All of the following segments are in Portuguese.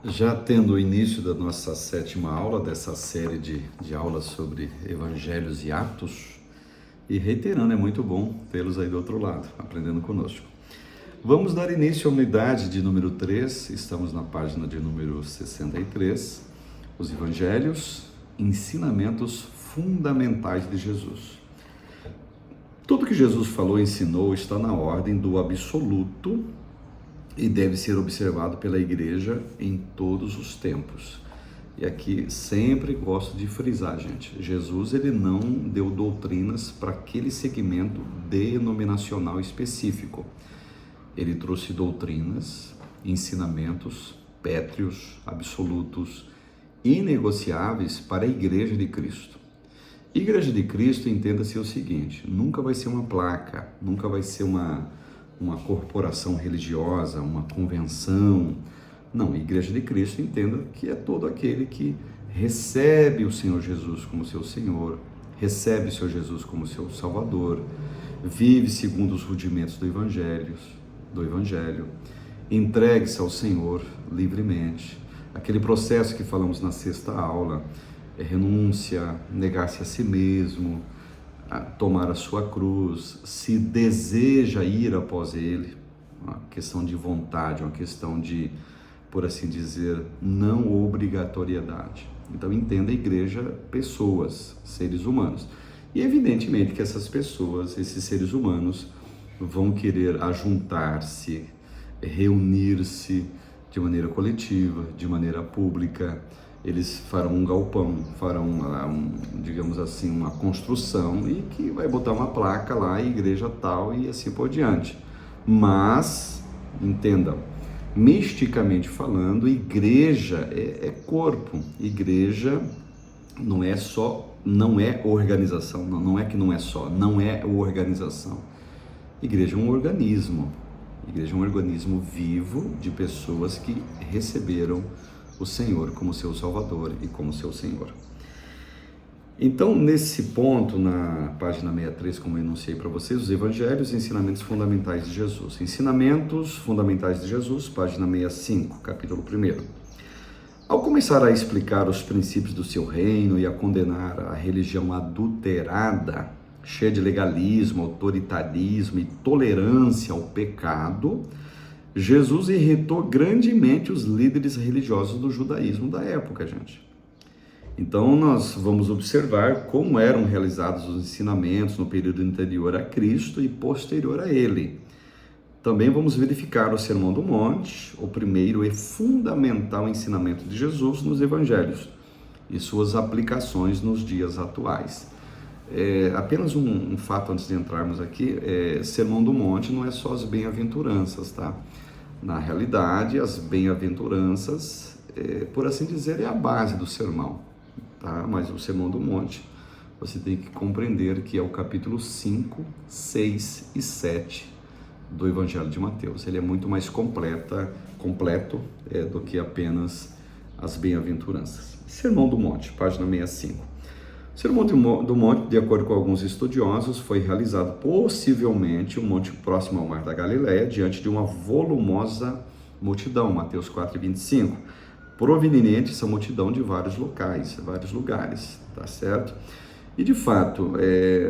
Já tendo o início da nossa sétima aula, dessa série de aulas sobre Evangelhos e Atos, e reiterando, é muito bom tê-los aí do outro lado, aprendendo conosco. Vamos dar início à unidade de número 3, estamos na página de número 63, os Evangelhos, ensinamentos fundamentais de Jesus. Tudo que Jesus falou e ensinou está na ordem do absoluto e deve ser observado pela igreja em todos os tempos. E aqui sempre gosto de frisar, gente, Jesus ele não deu doutrinas para aquele segmento denominacional específico. Ele trouxe doutrinas, ensinamentos pétreos, absolutos, inegociáveis para a igreja de Cristo. Igreja de Cristo, entenda-se o seguinte, nunca vai ser uma placa, nunca vai ser uma corporação religiosa, uma convenção. Não, Igreja de Cristo, entenda que é todo aquele que recebe o Senhor Jesus como seu Senhor, recebe o Senhor Jesus como seu Salvador, vive segundo os rudimentos do Evangelho, entregue-se ao Senhor livremente. Aquele processo que falamos na sexta aula, renúncia, negar-se a si mesmo, tomar a sua cruz, se deseja ir após ele, uma questão de vontade, uma questão de, por assim dizer, não obrigatoriedade. Então entenda a igreja, pessoas, seres humanos. E evidentemente que essas pessoas, esses seres humanos, vão querer ajuntar-se, reunir-se de maneira coletiva, de maneira pública. Eles farão um galpão, farão, digamos assim, uma construção e que vai botar uma placa lá, igreja tal e assim por diante. Mas, entendam, misticamente falando, igreja é corpo. Igreja não é só, não é organização, não é que não é só, não é organização. Igreja é um organismo. Igreja é um organismo vivo de pessoas que receberam o Senhor como seu Salvador e como seu Senhor. Então, nesse ponto, na página 63, como eu enunciei para vocês, os Evangelhos e Ensinamentos Fundamentais de Jesus. Ensinamentos Fundamentais de Jesus, página 65, capítulo 1. Ao começar a explicar os princípios do seu reino e a condenar a religião adulterada, cheia de legalismo, autoritarismo e tolerância ao pecado, Jesus irritou grandemente os líderes religiosos do judaísmo da época, gente. Então, nós vamos observar como eram realizados os ensinamentos no período anterior a Cristo e posterior a ele. Também vamos verificar o Sermão do Monte, o primeiro e fundamental ensinamento de Jesus nos Evangelhos e suas aplicações nos dias atuais. Apenas um fato antes de entrarmos aqui, Sermão do Monte não é só as bem-aventuranças, tá? Na realidade, as bem-aventuranças, por assim dizer, é a base do sermão, tá? Mas o Sermão do Monte, você tem que compreender que é o capítulo 5, 6 e 7 do Evangelho de Mateus. Ele é muito mais completo do que apenas as bem-aventuranças. Sermão do Monte, página 65. O Sermão do Monte, de acordo com alguns estudiosos, foi realizado possivelmente um monte próximo ao Mar da Galileia, diante de uma volumosa multidão, Mateus 4:25, proveniente essa multidão de vários lugares, tá certo? E de fato,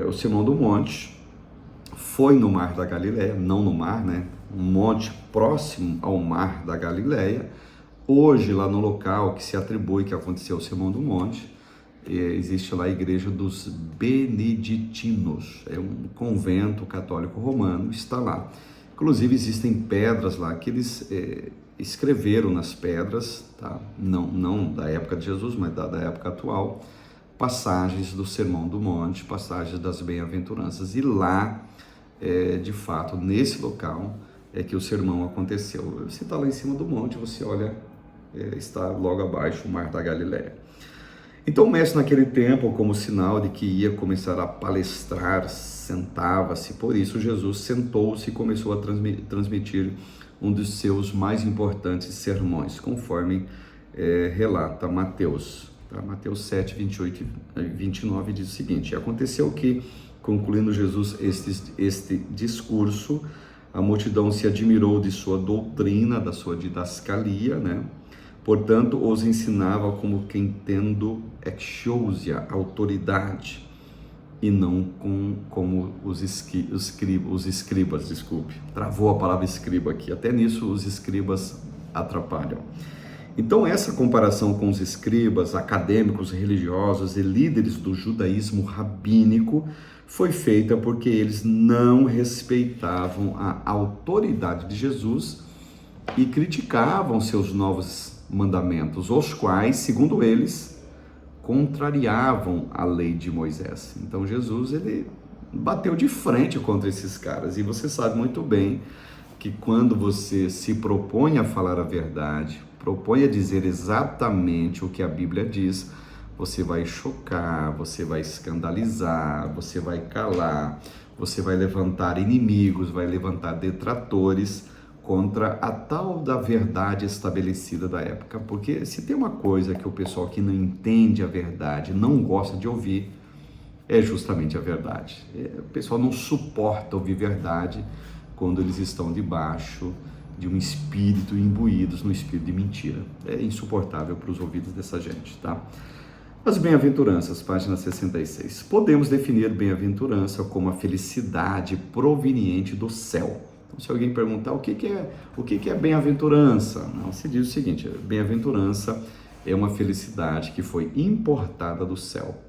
o Sermão do Monte foi no Mar da Galileia, não no mar, né? Um monte próximo ao Mar da Galileia. Hoje, lá no local que se atribui que aconteceu o Sermão do Monte, existe lá a igreja dos Beneditinos, é um convento católico romano, está lá. Inclusive existem pedras lá que eles escreveram nas pedras, tá? Não da época de Jesus, mas da época atual, passagens do Sermão do Monte, passagens das bem-aventuranças. E lá, de fato, nesse local é que o sermão aconteceu. Você está lá em cima do monte, você olha, está logo abaixo o Mar da Galileia. Então o mestre naquele tempo, como sinal de que ia começar a palestrar, sentava-se. Por isso Jesus sentou-se e começou a transmitir um dos seus mais importantes sermões, conforme relata Mateus. Tá? Mateus 7, 28 e 29 diz o seguinte: aconteceu que, concluindo Jesus este discurso, a multidão se admirou de sua doutrina, da sua didascalia, né? Portanto, os ensinava como quem tendo exousia, autoridade, e não como os escribas, desculpe. Travou a palavra escriba aqui, até nisso os escribas atrapalham. Então, essa comparação com os escribas, acadêmicos, religiosos e líderes do judaísmo rabínico foi feita porque eles não respeitavam a autoridade de Jesus e criticavam seus novos mandamentos, os quais, segundo eles, contrariavam a lei de Moisés. Então, Jesus, ele bateu de frente contra esses caras. E você sabe muito bem que quando você se propõe a falar a verdade, propõe a dizer exatamente o que a Bíblia diz, você vai chocar, você vai escandalizar, você vai calar, você vai levantar inimigos, vai levantar detratores contra a tal da verdade estabelecida da época. Porque se tem uma coisa que o pessoal que não entende a verdade não gosta de ouvir, é justamente a verdade. O pessoal não suporta ouvir verdade quando eles estão debaixo de um espírito, imbuídos no espírito de mentira. É insuportável para os ouvidos dessa gente, tá? As bem-aventuranças, página 66. Podemos definir bem-aventurança como a felicidade proveniente do céu. Então, se alguém perguntar o que é bem-aventurança, não, se diz o seguinte: bem-aventurança é uma felicidade que foi importada do céu.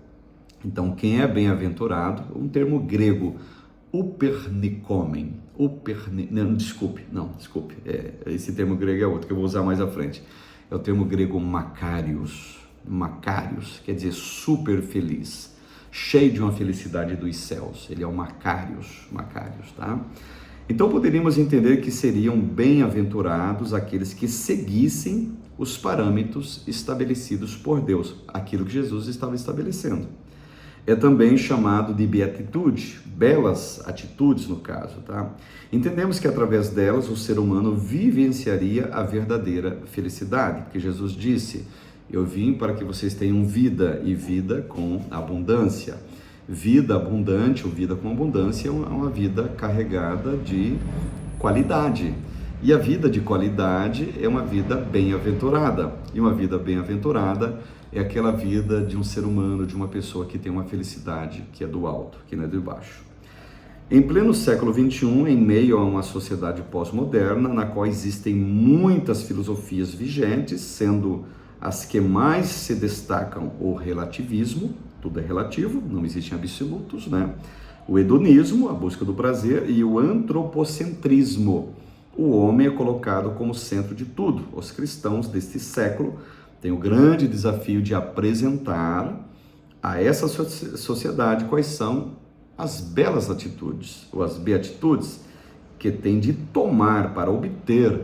Então, quem é bem-aventurado, um termo grego, upernicomen. Desculpe, esse termo grego é outro que eu vou usar mais à frente. É o termo grego makarios. Makarios quer dizer super feliz, cheio de uma felicidade dos céus. Ele é o makarios, tá? Então poderíamos entender que seriam bem-aventurados aqueles que seguissem os parâmetros estabelecidos por Deus, aquilo que Jesus estava estabelecendo. É também chamado de beatitude, belas atitudes no caso, tá? Entendemos que através delas o ser humano vivenciaria a verdadeira felicidade, porque Jesus disse: eu vim para que vocês tenham vida e vida com abundância. Vida abundante ou vida com abundância é uma vida carregada de qualidade. E a vida de qualidade é uma vida bem-aventurada. E uma vida bem-aventurada é aquela vida de um ser humano, de uma pessoa que tem uma felicidade que é do alto, que não é de baixo. Em pleno século XXI, em meio a uma sociedade pós-moderna, na qual existem muitas filosofias vigentes, sendo as que mais se destacam o relativismo, tudo é relativo, não existem absolutos, né? O hedonismo, a busca do prazer, e o antropocentrismo. O homem é colocado como centro de tudo. Os cristãos deste século têm o grande desafio de apresentar a essa sociedade quais são as belas atitudes, ou as beatitudes, que tem de tomar para obter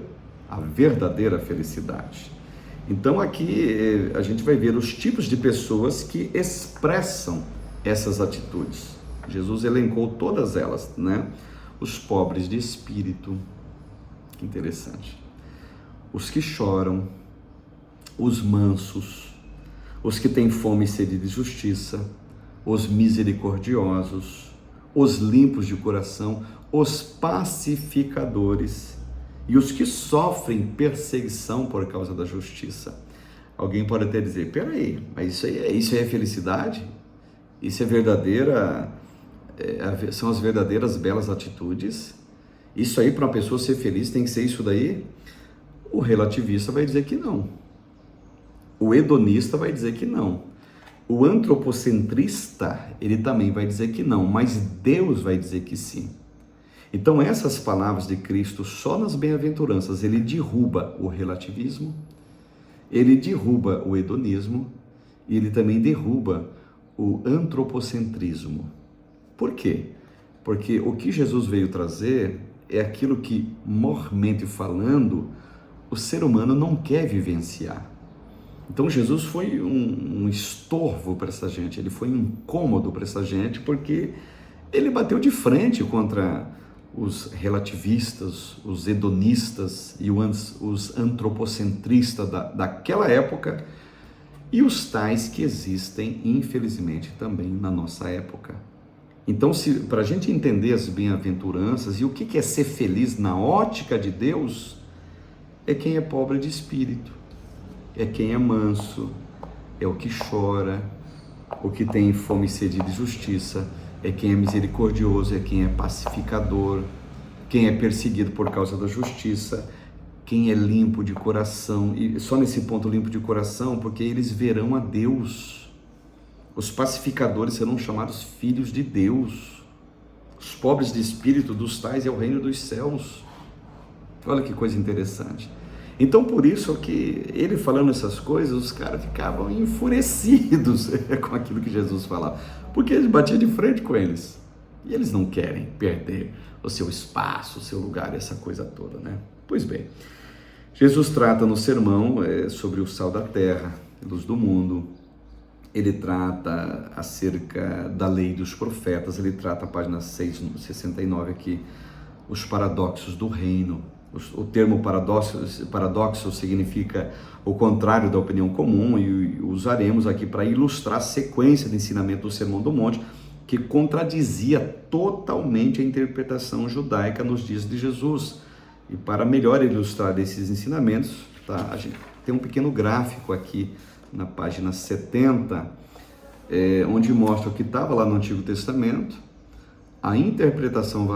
a verdadeira felicidade. Então aqui a gente vai ver os tipos de pessoas que expressam essas atitudes. Jesus elencou todas elas, né? Os pobres de espírito, que interessante. Os que choram, os mansos, os que têm fome e sede de justiça, os misericordiosos, os limpos de coração, os pacificadores e os que sofrem perseguição por causa da justiça. Alguém pode até dizer: peraí, mas isso aí é felicidade? Isso é verdadeira, são as verdadeiras belas atitudes? Isso aí, para uma pessoa ser feliz, tem que ser isso daí? O relativista vai dizer que não. O hedonista vai dizer que não. O antropocentrista, ele também vai dizer que não, mas Deus vai dizer que sim. Então essas palavras de Cristo, só nas bem-aventuranças, ele derruba o relativismo, ele derruba o hedonismo e ele também derruba o antropocentrismo. Por quê? Porque o que Jesus veio trazer é aquilo que, moralmente falando, o ser humano não quer vivenciar. Então Jesus foi um estorvo para essa gente, ele foi um incômodo para essa gente, porque ele bateu de frente contra os relativistas, os hedonistas e os antropocentristas daquela época e os tais que existem, infelizmente, também na nossa época. Então, para a gente entender as bem-aventuranças e o que é ser feliz na ótica de Deus, é quem é pobre de espírito, é quem é manso, é o que chora, o que tem fome e sede de justiça, é quem é misericordioso, é quem é pacificador, quem é perseguido por causa da justiça, quem é limpo de coração. E só nesse ponto, limpo de coração, porque eles verão a Deus. Os pacificadores serão chamados filhos de Deus. Os pobres de espírito, dos tais é o reino dos céus. Olha que coisa interessante. Então, por isso que ele falando essas coisas, os caras ficavam enfurecidos com aquilo que Jesus falava, porque ele batia de frente com eles. E eles não querem perder o seu espaço, o seu lugar, essa coisa toda, né? Pois bem, Jesus trata no sermão sobre o sal da terra, luz do mundo. Ele trata acerca da lei dos profetas, ele trata a página 669 aqui, os paradoxos do reino. O termo paradoxo significa o contrário da opinião comum, e usaremos aqui para ilustrar a sequência de ensinamento do Sermão do Monte, que contradizia totalmente a interpretação judaica nos dias de Jesus. E para melhor ilustrar esses ensinamentos, tá, a gente tem um pequeno gráfico aqui na página 70, onde mostra o que estava lá no Antigo Testamento, a interpretação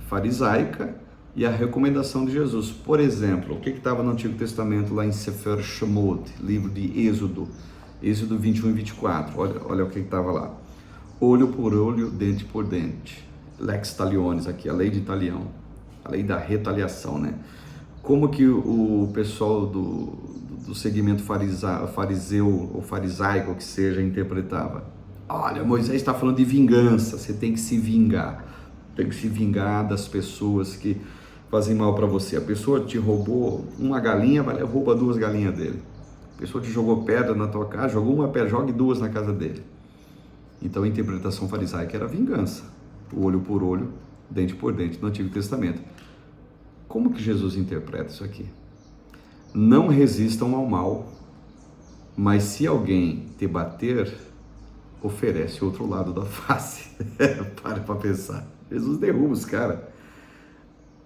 farisaica e a recomendação de Jesus. Por exemplo, o que estava no Antigo Testamento lá em Sefer Shemot, livro de Êxodo 21 e 24, olha o que estava lá. Olho por olho, dente por dente. Lex talionis aqui, a lei de Talião, a lei da retaliação, né? Como que o pessoal do segmento fariseu ou farisaico, que seja, interpretava? Olha, Moisés está falando de vingança, você tem que se vingar. Tem que se vingar das pessoas que fazem mal para você. A pessoa te roubou uma galinha, rouba 2 galinhas dele. A pessoa te jogou pedra na tua casa, jogou uma pedra, jogue 2 na casa dele. Então a interpretação farisaica era vingança. Olho por olho, dente por dente, no Antigo Testamento. Como que Jesus interpreta isso aqui? Não resistam ao mal, mas se alguém te bater, oferece o outro lado da face. Para pensar. Jesus derruba os caras.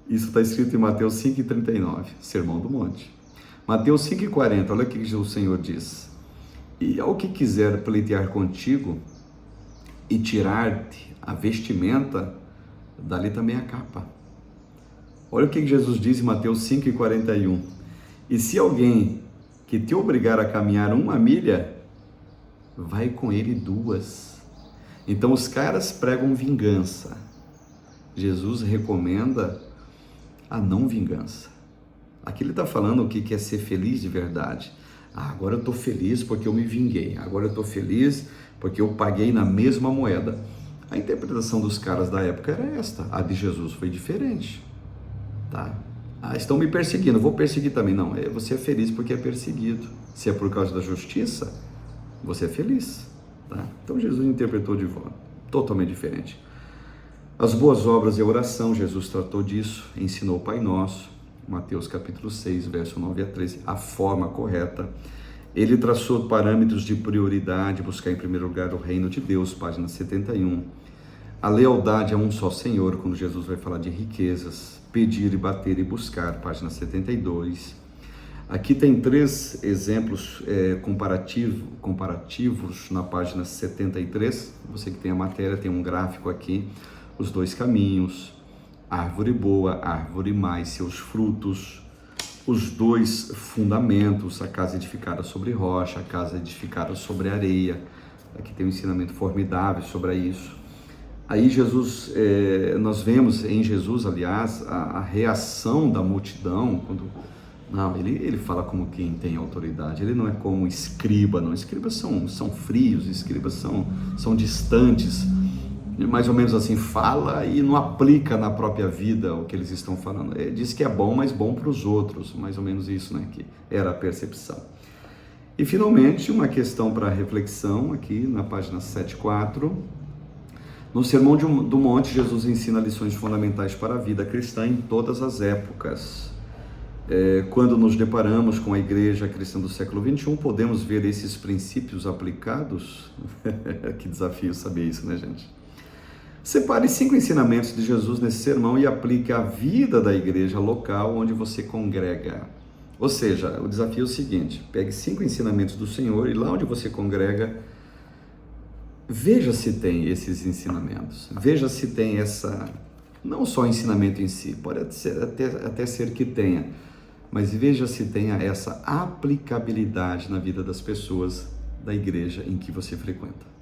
Isso está escrito em Mateus 5,39, Sermão do Monte. Mateus 5,40, olha o que o Senhor diz. E ao que quiser pleitear contigo e tirar-te a vestimenta, dá-lhe também a capa. Olha o que Jesus diz em Mateus 5,41. E se alguém que te obrigar a caminhar 1 milha, vai com ele 2. Então os caras pregam vingança. Jesus recomenda a não vingança. Aqui ele está falando o que é ser feliz de verdade. Agora eu estou feliz porque eu me vinguei. Agora eu estou feliz porque eu paguei na mesma moeda. A interpretação dos caras da época era esta. A de Jesus foi diferente. Tá? Estão me perseguindo, vou perseguir também. Não, você é feliz porque é perseguido. Se é por causa da justiça, você é feliz. Tá? Então Jesus interpretou de volta, totalmente diferente. As boas obras e a oração, Jesus tratou disso, ensinou o Pai Nosso, Mateus capítulo 6, verso 9 a 13, a forma correta. Ele traçou parâmetros de prioridade, buscar em primeiro lugar o reino de Deus, página 71. A lealdade a um só Senhor, quando Jesus vai falar de riquezas, pedir e bater e buscar, página 72. Aqui tem 3 exemplos comparativos na página 73. Você que tem a matéria, tem um gráfico aqui. Os 2 caminhos, árvore boa, árvore má e seus frutos. Os 2 fundamentos, a casa edificada sobre rocha, a casa edificada sobre areia. Aqui tem um ensinamento formidável sobre isso. Aí Jesus, nós vemos em Jesus, aliás, a reação da multidão, quando... Não, ele fala como quem tem autoridade, ele não é como escriba, não. Escribas são frios, escribas são distantes, mais ou menos assim, fala e não aplica na própria vida o que eles estão falando. Diz que é bom, mas bom para os outros, mais ou menos isso, né, que era a percepção. E finalmente, uma questão para reflexão aqui na página 74. No Sermão do Monte, Jesus ensina lições fundamentais para a vida cristã em todas as épocas. Quando nos deparamos com a igreja cristã do século XXI, podemos ver esses princípios aplicados? Que desafio saber isso, né, gente? Separe 5 ensinamentos de Jesus nesse sermão e aplique à vida da igreja local onde você congrega. Ou seja, o desafio é o seguinte: pegue 5 ensinamentos do Senhor e lá onde você congrega, veja se tem esses ensinamentos, veja se tem essa, não só o ensinamento em si, pode ser, até ser que tenha, mas veja se tenha essa aplicabilidade na vida das pessoas da igreja em que você frequenta.